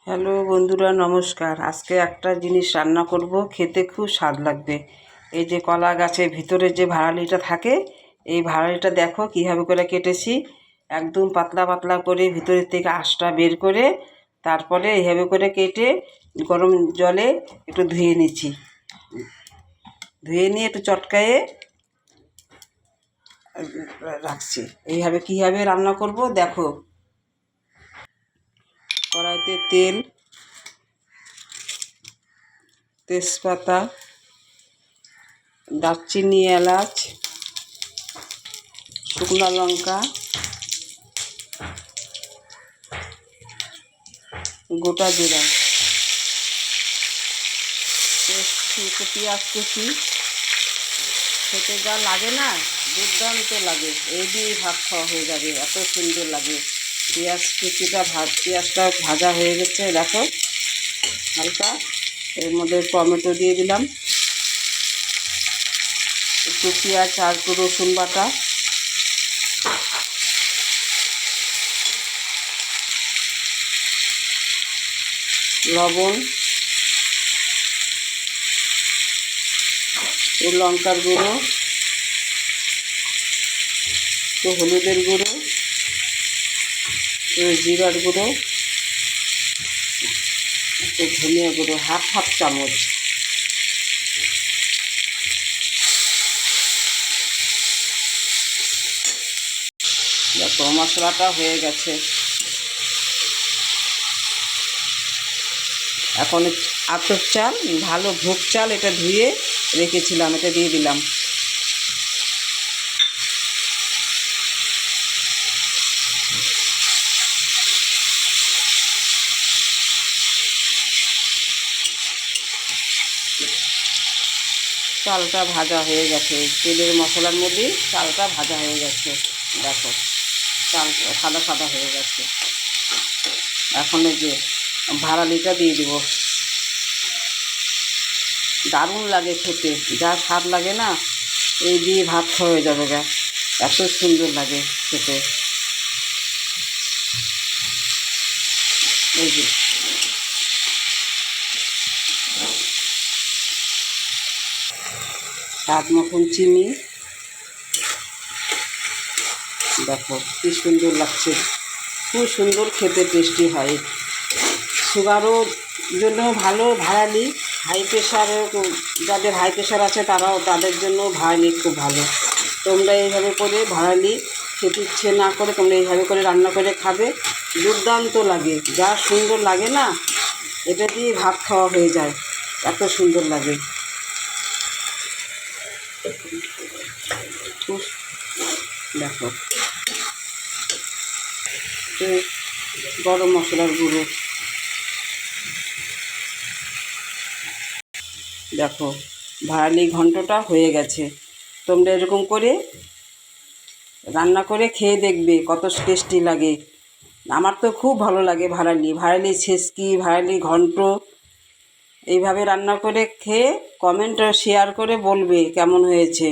Hello বন্ধুরা, নমস্কার। আজকে একটা জিনিস রান্না করব, খেতে খুব স্বাদ লাগবে। এই যে কলা গাছের ভিতরে যে ভাড়ালিটা থাকে, এই ভাড়ালিটা দেখো কীভাবে করে কেটেছি। একদম পাতলা পাতলা করে ভিতরের থেকে আঁশটা বের করে তারপরে এইভাবে করে কেটে গরম জলে একটু ধুয়ে নিচ্ছি। ধুয়ে নিয়ে একটু চটকায়ে রাখছি। এইভাবে কীভাবে রান্না করব দেখো। কড়াইতে তেল, তেজপাতা, দারচিনি, এলাচ, শুকনো লঙ্কা, গোটা জিরা, একটু পেঁয়াজ কুচি। খেতে যা লাগে না, দুর্দান্ত লাগে। এই দিয়ে ভাত খাওয়া হয়ে যাবে, এত সুন্দর লাগে। পেঁয়াজ কুচিটা পেঁয়াজটা ভাজা হয়ে গেছে দেখো হালকা। এর মধ্যে টমেটো দিয়ে দিলাম, একটু পেঁয়াজ আর একটু রসুন বাটা, লবণ, একটু লঙ্কার গুঁড়ো, একটু হলুদের গুঁড়ো, একটু জিরার গুঁড়ো, একটু ধনিয়া গুঁড়ো হাফ চামচ। দেখো মশলাটা হয়ে গেছে। এখন আতপ চাল, ভালো ভোগ চাল, এটা ধুয়ে রেখেছিলাম, এটা দিয়ে দিলাম। চালটা ভাজা হয়ে গেছে, তেলের মশলার মধ্যে চালটা ভাজা হয়ে গেছে। দেখো চালটা সাদা সাদা হয়ে গেছে। এখন এই যে ভাড়ালিটা দিয়ে দিব। দারুণ লাগে খেতে, যা স্বাদ লাগে না, এই দিয়ে ভাত খাওয়া হয়ে যাবে গা, এত সুন্দর লাগে খেতে। এই যে স্বাদ মতন চিনি, দেখো কি সুন্দর লাগছে, খুব সুন্দর খেতে, টেস্টি হয়। সুগারও জন্য ভালো ভাড়ালি, হাই প্রেশারও, যাদের হাই প্রেশার আছে তাদের জন্য ভাড়ালি খুব ভালো। তোমরা এইভাবে করে ভাড়ালি খেতে ইচ্ছে না করে তোমরা এইভাবে করে রান্না করে খাবে, দুর্দান্ত লাগে, যা সুন্দর লাগে না, এটা দিয়ে ভাত খাওয়া হয়ে যায়, এত সুন্দর লাগে। দেখো গরম মশলার গুঁড়ো, দেখো ভাড়ালি ঘন্টটা হয়ে গেছে। তোমরা এরকম করে রান্না করে খেয়ে দেখবে কত টেস্টি লাগে। আমার তো খুব ভালো লাগে ভাড়ালি ছেচকি, ভাড়ালি ঘন্ট। এইভাবে রান্না করে খেয়ে কমেন্ট ও শেয়ার করে বলবে কেমন হয়েছে।